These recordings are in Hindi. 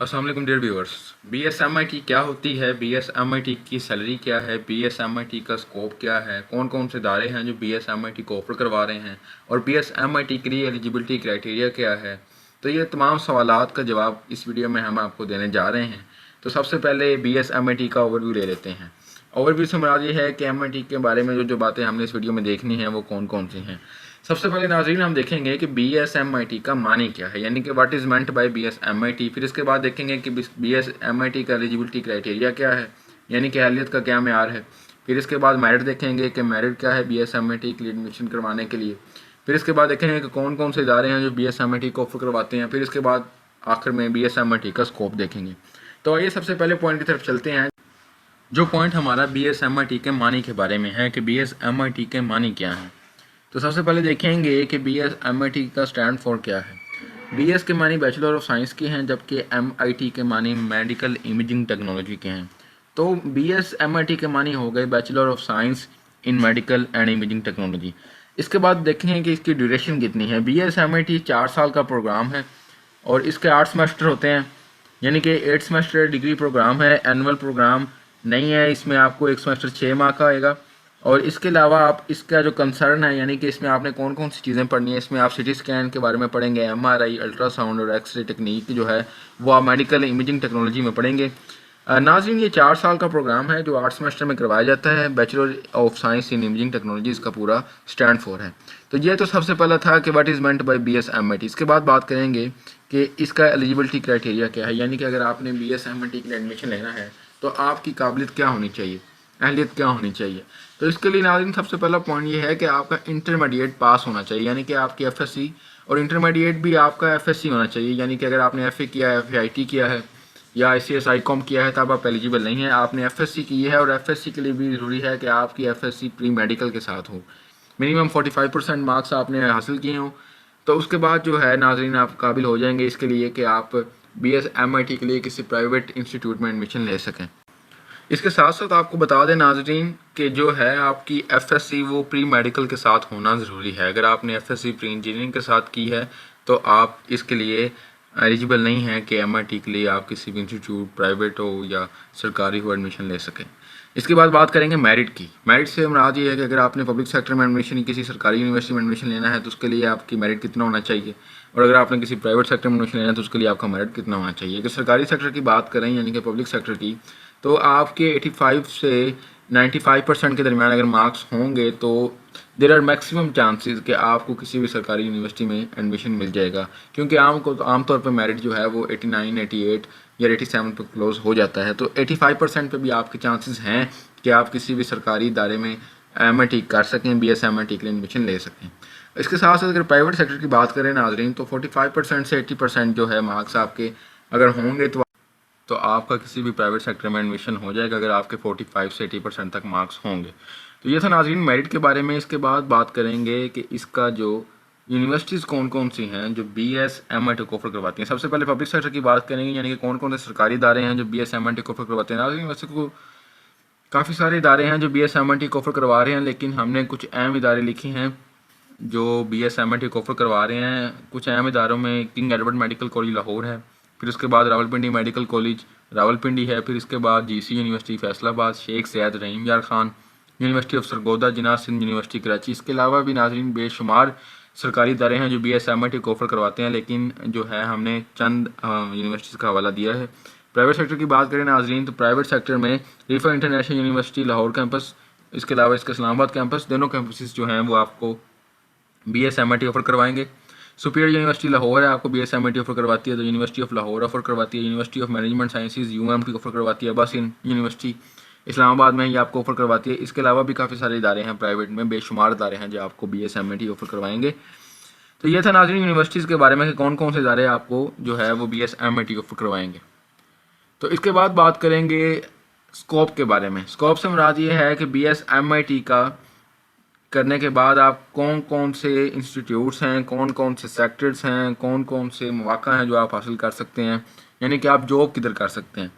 अस्सलाम वालेकुम डियर व्यूअर्स। BSMIT क्या होती है, BSMIT की सैलरी क्या है, BSMIT का स्कोप क्या है, कौन कौन से इदारे हैं जो BSMIT को ऑफर करवा रहे हैं और BSMIT के लिए एलिजिबिलिटी क्राइटेरिया क्या है। तो ये तमाम सवालात का जवाब इस वीडियो में हम आपको देने जा रहे हैं। तो सबसे पहले BSMIT का ओवरव्यू ले लेते हैं। ओवरव्यू से मुराद ये है कि MIT के बारे में जो बातें हमने इस वीडियो में देखनी है वो कौन कौन सी हैं। सबसे पहले नाज़रीन हम देखेंगे कि BSMIT का मानी क्या है, यानी कि what is meant by BSMIT। फिर इसके बाद देखेंगे कि BSMIT का एलिजिबिलिटी क्राइटेरिया क्या है, यानी कि अहलियत का क्या मेयार है। फिर इसके बाद मेरिट देखेंगे कि मेरिट क्या है BSMIT के लिए एडमिशन करवाने के लिए। फिर इसके बाद देखेंगे कि कौन कौन से इदारे हैं जो BSMIT को ऑफर करवाते हैं। फिर इसके बाद आखिर में BSMIT का स्कोप देखेंगे। तो आइए सबसे पहले पॉइंट की तरफ चलते हैं। जो पॉइंट हमारा BSMIT के मानी के बारे में है कि BSMIT के मानी क्या हैं। तो सबसे पहले देखेंगे कि BSMIT का स्टैंड फॉर क्या है। BS के मानी बैचलर ऑफ साइंस के हैं, जबकि MIT के मानी मेडिकल इमेजिंग टेक्नोलॉजी के हैं। तो BSMIT के मानी हो गए bachelor of science in medical and imaging technology. इसके बाद देखेंगे कि इसकी ड्यूरेशन कितनी है। BSMIT 4 साल का प्रोग्राम है और इसके 8 सेमेस्टर होते हैं, यानी कि 8 सेमेस्टर डिग्री प्रोग्राम है, एनुअल प्रोग्राम नहीं है। इसमें आपको एक सेमेस्टर 6 माह का आएगा और इसके अलावा आप इसका जो कंसर्न है, यानी कि इसमें आपने कौन कौन सी चीज़ें पढ़नी है, इसमें आप सिटी स्कैन के बारे में पढ़ेंगे, MRI, अल्ट्रासाउंड और एक्सरे टेक्निक जो है वो आप मेडिकल इमेजिंग टेक्नोलॉजी में पढ़ेंगे। नाज़रीन ये 4 साल का प्रोग्राम है जो 8 सेमेस्टर में करवाया जाता है। Bachelor of science in imaging technology इसका पूरा स्टैंड फॉर है। तो ये तो सबसे पहला था कि what is meant by BSMIT। इसके बाद बात करेंगे कि इसका एलिजिबिलिटी क्राइटेरिया क्या है, यानी कि अगर आपने BSMIT के लिए एडमिशन लेना है तो आपकी काबिलियत क्या होनी चाहिए, अहलियत क्या होनी चाहिए। तो इसके लिए नाज़रीन सबसे पहला पॉइंट ये है कि आपका इंटरमीडिएट पास होना चाहिए, यानी कि आपकी FSC और इंटरमीडिएट भी आपका FSC होना चाहिए। यानी कि अगर आपने FA किया है, FIT किया है या ICS ICOM किया है तब आप एलिजिबल नहीं है। आपने FSC की है और FSC के लिए भी ज़रूरी है कि आपकी FSC प्री मेडिकल के साथ हो, मिनिमम 45% मार्क्स आपने हासिल किए हों। तो उसके बाद जो है नाज़रीन आप काबिल हो जाएंगे इसके लिए कि आप BSMIT के लिए किसी प्राइवेट इंस्टीट्यूट में एडमिशन ले सकें। इसके साथ साथ आपको बता दें नाज़रीन कि जो है आपकी FSC वो प्री मेडिकल के साथ होना ज़रूरी है। अगर आपने FSC प्री इंजीनियरिंग के साथ की है तो आप इसके लिए एलिजिबल नहीं है कि MIT के लिए आप किसी भी इंस्टीट्यूट प्राइवेट हो या सरकारी हो एडमिशन ले सकें। इसके बाद बात करेंगे मेरिट की। मेरिट से मुराद ये है कि अगर आपने पब्लिक सेक्टर में एडमिशन किसी सरकारी यूनिवर्सिटी में एडमिशन लेना है तो उसके लिए आपकी मेरिट कितना होना चाहिए, और अगर आपने किसी प्राइवेट सेक्टर में एडमिशन लेना है तो उसके लिए आपका मेरिट कितना होना चाहिए। अगर सरकारी सेक्टर की बात करें यानी कि पब्लिक सेक्टर की, तो आपके 85 से 95% के दरमियान अगर मार्क्स होंगे तो देर आर मैक्सिमम चांसेस कि आपको किसी भी सरकारी यूनिवर्सिटी में एडमिशन मिल जाएगा, क्योंकि आमतौर पर मेरिट जो है वो 89, 88 या 87 पर क्लोज हो जाता है। तो 85% पे भी आपके चांसेस हैं कि आप किसी भी सरकारी इदारे में MIT कर सकें, BSMIT के लिए एडमिशन ले सकें। इसके साथ साथ अगर प्राइवेट सेक्टर की बात करें नाज़रीन तो 45% से 80% जो है मार्क्स आपके अगर होंगे तो आपका किसी भी प्राइवेट सेक्टर में एडमिशन हो जाएगा अगर आपके 45 से 80% तक मार्क्स होंगे। तो ये था नाज़रीन मेरिट के बारे में। इसके बाद बात करेंगे कि इसका जो यूनिवर्सिटीज़ कौन कौन सी हैं जो BSMIT को ऑफर करवाती हैं। सबसे पहले पब्लिक सेक्टर की बात करेंगे, यानी कि कौन कौन से सरकारी इदारे हैं जो BSMIT को ऑफर करवाते हैं। नाज़रीन वैसे को काफ़ी सारे इदारे हैं जो BSMIT को ऑफर करवा रहे हैं, लेकिन हमने कुछ अहम इदारे लिखे हैं जो BSMIT को ऑफर करवा रहे हैं। कुछ अहम इदारों में king Edward medical college Lahore है, फिर उसके बाद रावलपिंडी मेडिकल कॉलेज रावलपिंडी है, फिर इसके बाद GC university Faisalabad, Sheikh Syed Rahim Yar Khan university of Sargodha, Jinnah Sindh university Karachi. इसके अलावा भी नाज़रीन बेशुमार सरकारी इदारे हैं जो BSMIT को ऑफर करवाते हैं, लेकिन जो है हमने चंद यूनिवर्सिटीज़ का हवाला दिया है। प्राइवेट सेक्टर की बात करें नाज़रीन तो प्राइवेट सेक्टर में रिफा इंटरनेशनल यूनिवर्सिटी लाहौर कैंपस, इसके अलावा इसका इस्लामाबाद कैंपस, दोनों कैंपसेस जो हैं वो आपको BSMIT ऑफर करवाएंगे। सुपीरियर यूनिवर्सिटी लाहौर है, आपको BSMIT ऑफर करवाती है, तो यूनिवर्सिटी ऑफ लाहौर ऑफर करवाती है। University of management sciences UMT offer करवाती है। बस यूनिवर्सिटी इस्लामाबाद में ही आपको ऑफर करवाती है। इसके अलावा भी काफ़ी सारे इदारे हैं प्राइवेट में, बेशुमार इदारे हैं जो आपको BSMIT ऑफर करवाएंगे। तो ये था नाज़रीन यूनिवर्सिटीज़ के बारे में कि कौन कौन से इदारे आपको जो है वो BSMIT ऑफर करवाएंगे। तो इसके बाद बात करेंगे स्कोप के बारे में। स्कोप से मुराद ये है कि BSMIT का करने के बाद आप कौन कौन से इंस्टीट्यूट्स हैं, कौन कौन से सेक्टर्स हैं, कौन कौन से मौक़ा हैं जो आप हासिल कर सकते हैं, यानी कि आप जॉब किधर कर सकते हैं।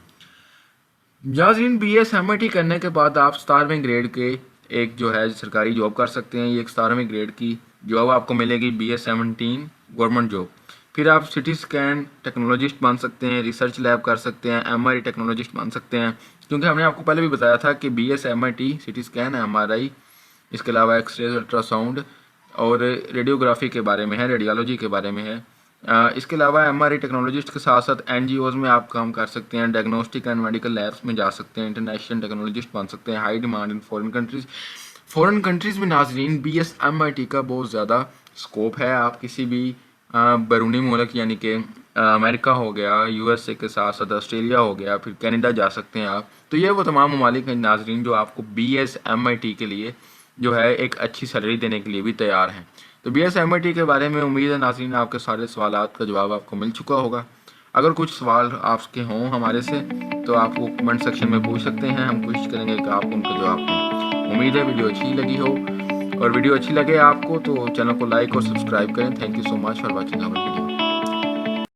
नाज़रीन BSMIT करने के बाद आप 17वें ग्रेड के एक जो है सरकारी जॉब कर सकते हैं। ये एक 17वें ग्रेड की जॉब आपको मिलेगी BS17 गवर्नमेंट जॉब। फिर आप सिटी स्कैन टेक्नोलॉजिस्ट बन सकते हैं, रिसर्च लैब कर सकते हैं, MRI टेक्नोलॉजिस्ट बन सकते हैं। क्योंकि हमने आपको पहले भी बताया था कि BSMIT सिटी स्कैन है, MRI, इसके अलावा एक्सरे, अल्ट्रासाउंड और रेडियोग्राफी के बारे में है, रेडियोलॉजी के बारे में है। इसके अलावा MRI टेक्नोलॉजिस्ट के साथ साथ NGOs में आप काम कर सकते हैं, डायग्नोस्टिक एंड मेडिकल लैब्स में जा सकते हैं, इंटरनेशनल टेक्नोलॉजिस्ट बन सकते हैं। High demand in foreign countries में नाजरीन BSMIT का बहुत ज़्यादा स्कोप है। आप किसी भी बैरूनी मुल्क यानी कि अमेरिका हो गया, USA के साथ साथ ऑस्ट्रेलिया हो गया, फिर कनाडा जा सकते हैं आप। तो ये वो तमाम ममालिक हैं नाजरीन जो आपको BSMIT के लिए जो है एक अच्छी सैलरी देने के लिए भी तैयार हैं। तो BSMIT के बारे में उम्मीद है नाज़रीन आपके सारे सवालात का जवाब आपको मिल चुका होगा। अगर कुछ सवाल आपके हों हमारे से तो आप वो कमेंट सेक्शन में पूछ सकते हैं, हम कोशिश करेंगे कि आपको उनका जवाब दें। उम्मीद है वीडियो अच्छी लगी हो, और वीडियो अच्छी लगे आपको तो चैनल को लाइक और सब्सक्राइब करें। Thank you so much for watching our video.